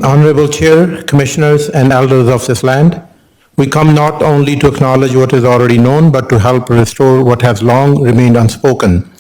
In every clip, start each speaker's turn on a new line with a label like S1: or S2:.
S1: Honorable Chair, Commissioners, and Elders of this land, we come not only to acknowledge what is already known, but to help restore what has long remained unspoken.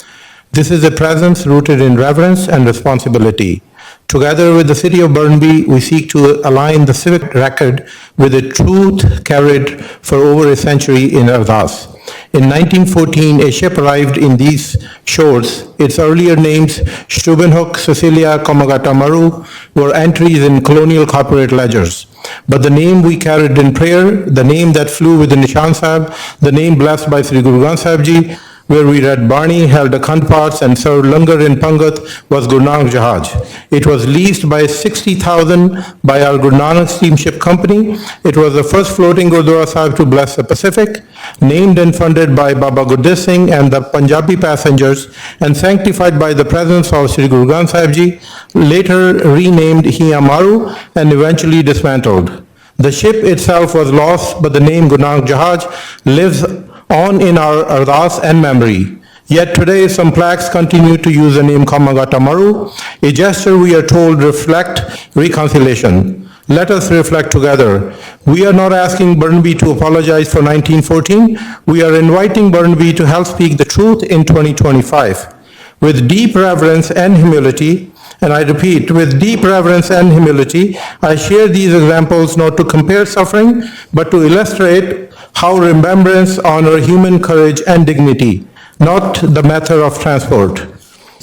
S1: This is a presence rooted in reverence and responsibility. Together with the City of Burnaby, we seek to align the civic record with the truth carried for over a century in Ardas. In 1914, a ship arrived in these shores. Its earlier names, Stubenhook, Cecilia, Komagata Maru, were entries in colonial corporate ledgers. But the name we carried in prayer, the name that flew with the Nishan Sahib, the name blessed by Sri Guru Granth Sahib Ji, where we read Bani, held Akhand Paths, and served Langar in Pangat, was Guru Nanak Jahaz. It was leased by 60,000 by our Guru Nanak Steamship Company. It was the first floating Gurdwara Sahib to bless the Pacific, named and funded by Baba Gurditt Singh and the Punjabi passengers, and sanctified by the presence of Sri Guru Granth Sahib Ji, later renamed Hiya Maru and eventually dismantled. The ship itself was lost, but the name Guru Nanak Jahaz lives on in our ardas and memory. Yet today some plaques continue to use the name Komagata Maru, a gesture we are told reflect reconciliation. Let us reflect together. We are not asking Burnaby to apologize for 1914. We are inviting Burnaby to help speak the truth in 2025. With deep reverence and humility, and I repeat, with deep reverence and humility, I share these examples not to compare suffering, but to illustrate how remembrance honors human courage and dignity, not the method of transport.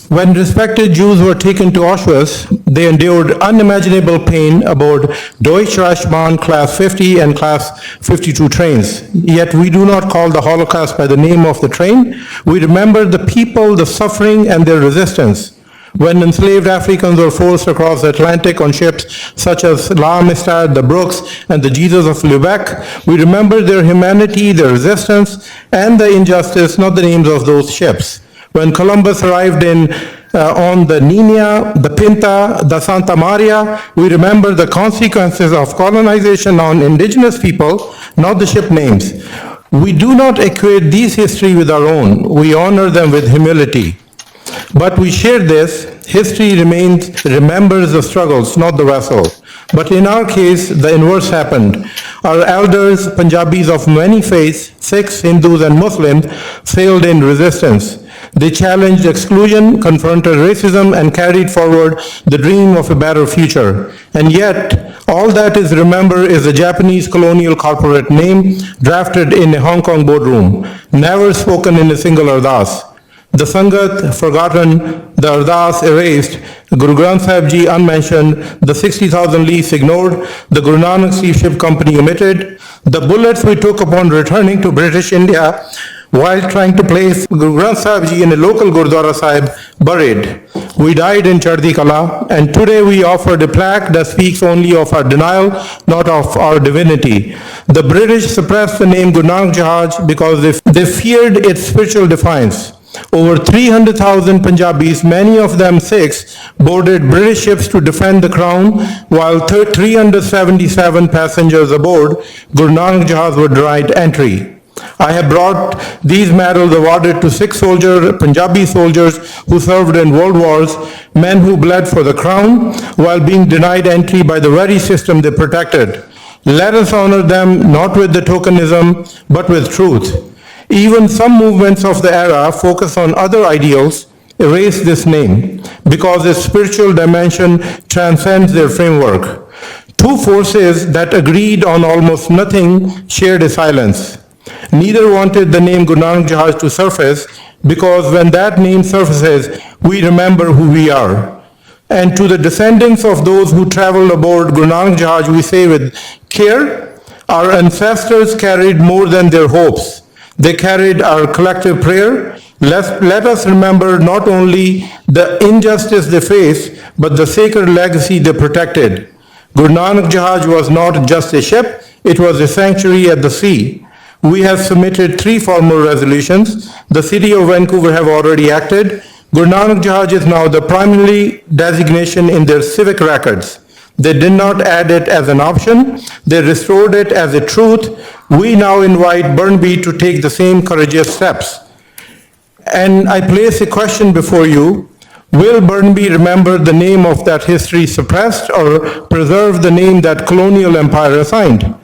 S1: When respected Jews were taken to Auschwitz, they endured unimaginable pain aboard Deutsche Reichsbahn Class 50 and Class 52 trains. Yet we do not call the Holocaust by the name of the train. We remember the people, the suffering, and their resistance. When enslaved Africans were forced across the Atlantic on ships such as La Amistad, the Brooks, and the Jesus of Lubeck, we remember their humanity, their resistance, and the injustice, not the names of those ships. When Columbus arrived on the Nina, the Pinta, the Santa Maria, we remember the consequences of colonization on indigenous people, not the ship names. We do not equate these history with our own. We honor them with humility. But we share this. History remembers the struggles, not the vessel. But in our case, the inverse happened. Our elders, Punjabis of many faiths, Sikhs, Hindus, and Muslims, sailed in resistance. They challenged exclusion, confronted racism, and carried forward the dream of a better future. And yet, all that is remembered is a Japanese colonial corporate name drafted in a Hong Kong boardroom, never spoken in a single ardas. The Sangat forgotten, the Ardas erased, Guru Granth Sahib Ji unmentioned, the 60,000 lease ignored, the Guru Nanak Steamship Company omitted, the bullets we took upon returning to British India while trying to place Guru Granth Sahib Ji in a local Gurdwara Sahib buried. We died in Chardi Kala, and today we offered a plaque that speaks only of our denial, not of our divinity. The British suppressed the name Guru Nanak Jahaz because they feared its spiritual defiance. Over 300,000 Punjabis, many of them Sikhs, boarded British ships to defend the crown, while 377 passengers aboard Guru Nanak Jahaz were denied entry. I have brought these medals awarded to Sikh soldiers, Punjabi soldiers who served in world wars, men who bled for the crown, while being denied entry by the very system they protected. Let us honor them not with the tokenism, but with truth. Even some movements of the era focus on other ideals, erase this name, because its spiritual dimension transcends their framework. Two forces that agreed on almost nothing shared a silence. Neither wanted the name Guru Nanak Jahaz to surface, because when that name surfaces, we remember who we are. And to the descendants of those who traveled aboard Guru Nanak Jahaz, we say with care, our ancestors carried more than their hopes. They carried our collective prayer. Let us remember not only the injustice they faced, but the sacred legacy they protected. Guru Nanak Jahaz was not just a ship, it was a sanctuary at the sea. We have submitted 3 formal resolutions. The City of Vancouver have already acted. Guru Nanak Jahaz is now the primary designation in their civic records. They did not add it as an option. They restored it as a truth. We now invite Burnaby to take the same courageous steps. And I place a question before you. Will Burnaby remember the name of that history suppressed or preserve the name that colonial empire assigned?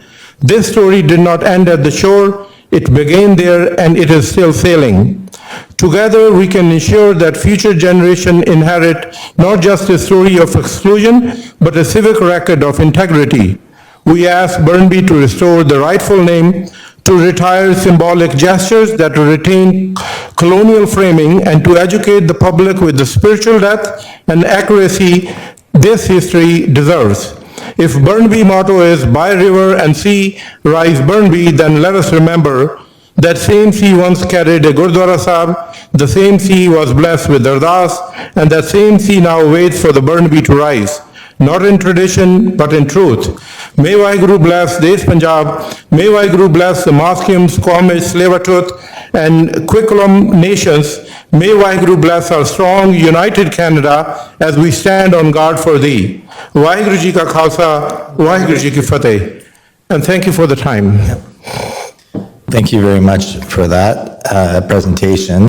S1: This story did not end at the shore. It began there and it is still sailing. Together we can ensure that future generations inherit not just a story of exclusion, but a civic record of integrity. We ask Burnaby to restore the rightful name, to retire symbolic gestures that retain colonial framing, and to educate the public with the spiritual depth and accuracy this history deserves. If Burnaby motto is by river and sea, rise Burnaby, then let us remember that same sea once carried a Gurdwara Sahib, the same sea was blessed with Ardas, and that same sea now waits for the Burnaby to rise. Not in tradition, but in truth. May Waheguru bless Desh Punjab, may Waheguru bless the Maskims, Squamish, Tsleil-Waututh, and Quicklum nations. May Waheguru bless our strong, united Canada as we stand on guard for thee. Waheguru Ji Ka Khalsa, Waheguru Ji Ki Fateh. And thank you for the time.
S2: Thank you very much for that presentation.